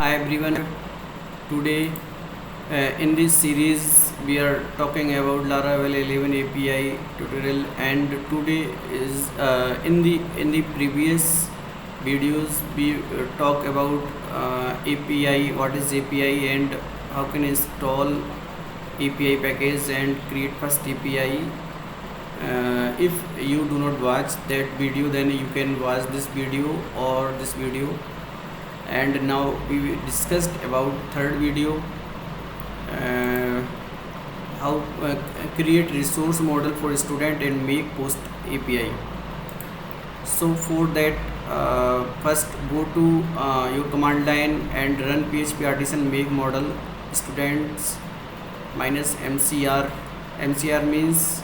Hi everyone. Today in this series we are talking about Laravel 11 API tutorial, and today is in the previous videos we talk about API, what is API and how can install API package and create first API. If you do not watch that video, then you can watch this video or this video. And now we discussed about third video, uh, how create resource model for student and make post API. So for that, first go to your command line and run php artisan make model students minus mcr. Mcr means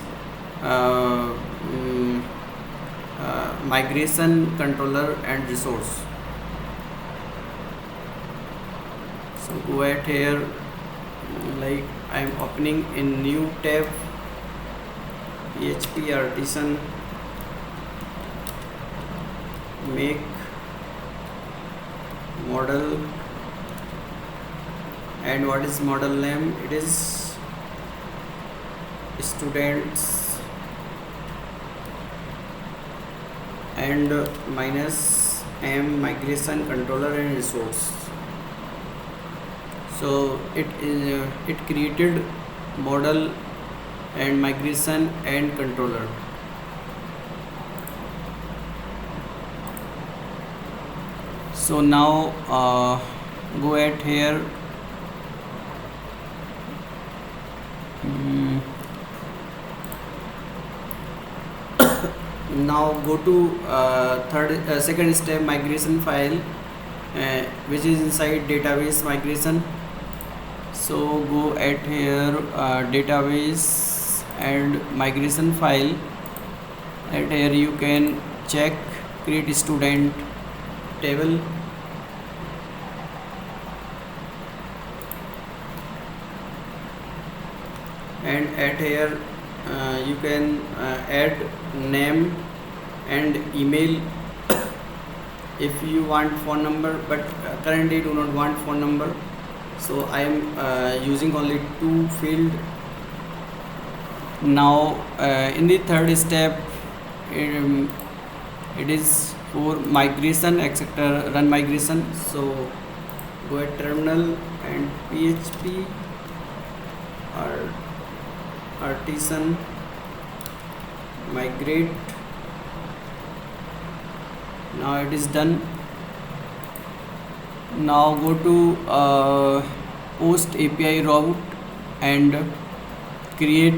migration controller and resource. So go ahead here, like I am opening in new tab, php artisan make model, and what is model name? It is students and minus m migration controller and resource. So it created model and migration and controller. So now go ahead here. Now go to second step, migration file, which is inside database migration. So go at here, database and migration file. At here you can check create student table, and at here you can add name and email if you want phone number, but currently do not want phone number, so I am using only two field. Now in the third step, it is for migration etc, run migration. So go at terminal and php artisan migrate. Now it is done. Now go to post API route and create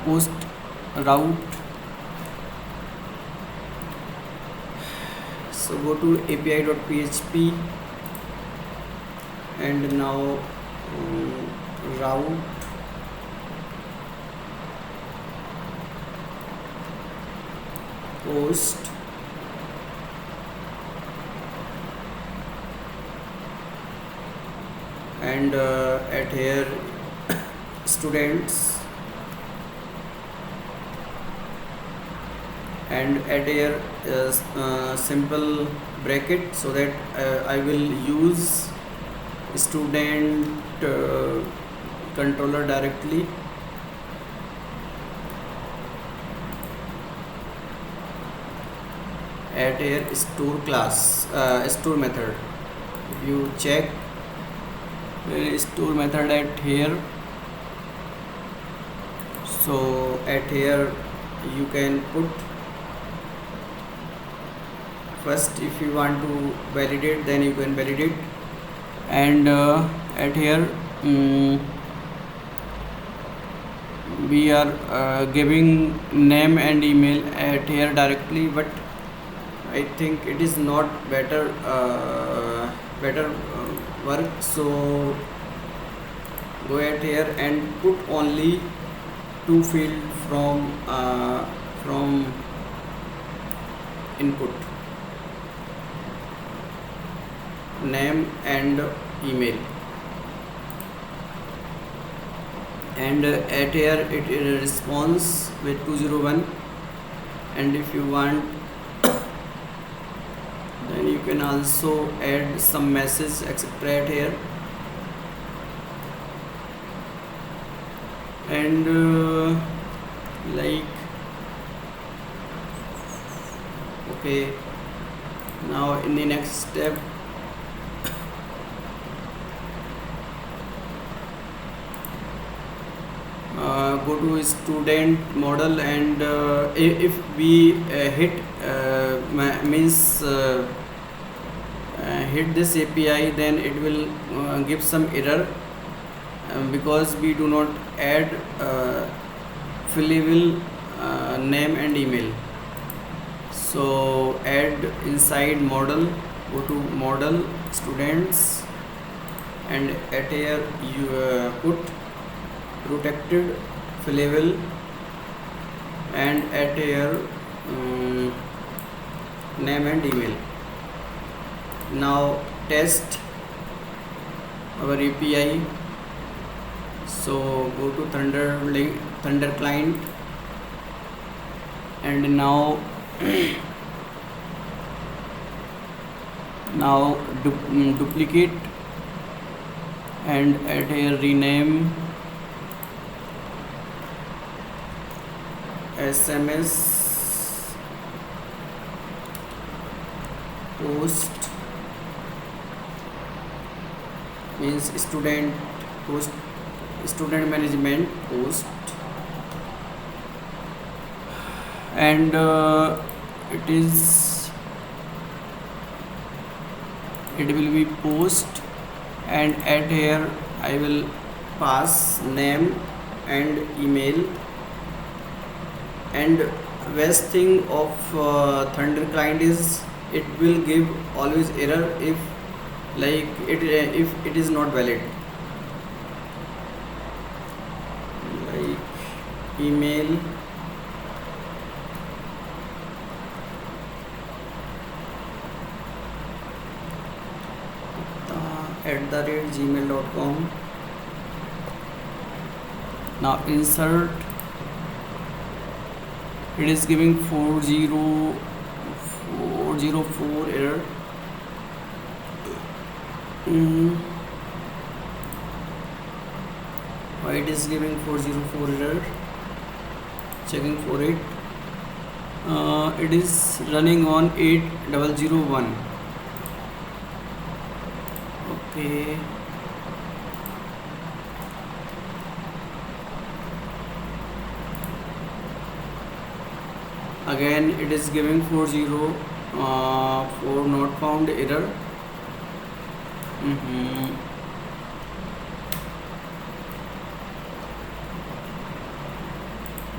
post route. So go to api.php and now route post and at here students, and at here simple bracket, so that I will use student controller directly. At here store class, store method. If you check where is store method at here, so at here you can put first, if you want to validate then you can validate, and at here we are giving name and email at here directly, but I think it is not better work. So go ahead here and put only two field from input, name and email, and at here it is response with 201, and if you want then you can also add some message etc at here. And like okay, now in the next step, go to student model, and if we hit means hit this API, then it will give some error because we do not add fillable name and email. So add inside model, go to model students, and at here you put protected fillable, and at here name and email. Now test our API. So go to Thunder client, and now duplicate, and at here rename SMS post, means student post, student management post, and it will be post, and at here I will pass name and email. And best thing of Thunder client is it will give always error if if it is not valid, like email @gmail.com. Now insert, it is giving 40404 error. Why it is giving 404 error? Checking for it. It is running on 8001. Okay. Again it is giving 404 not found error.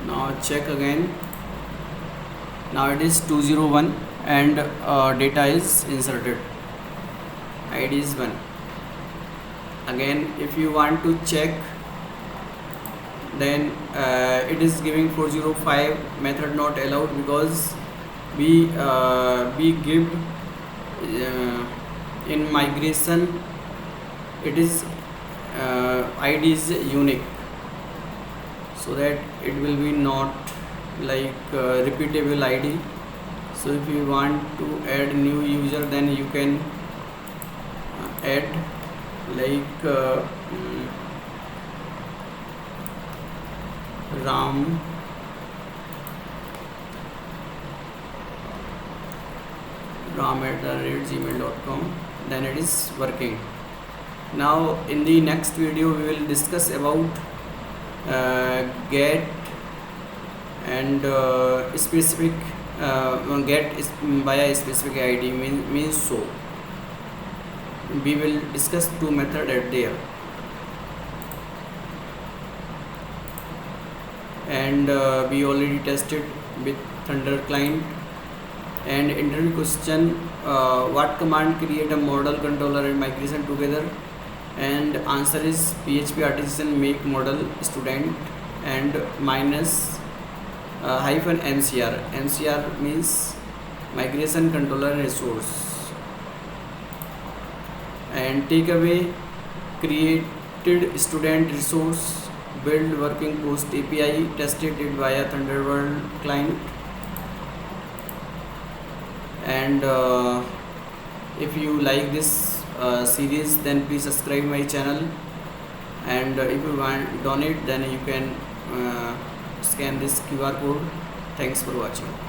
Now check again. Now it is 201 and data is inserted. ID is 1. Again if you want to check, then it is giving 405 method not allowed, because we give in migration it is ID is unique, so that it will be not like repeatable ID. So if you want to add new user, then you can add like ram @gmail.com, then it is working. Now in the next video we will discuss about get and specific get by a specific ID means so. We will discuss two methods at there, and we already tested with Thunder client. And interview question, what command create a model, controller and migration together? And answer is PHP artisan make model student and minus -MCR. MCR means migration controller resource. And take away created student resource, build working post API, tested it via Thunderbird client, and If you like this series, then please subscribe my channel, and if you want donate, then you can scan this QR code. Thanks for watching.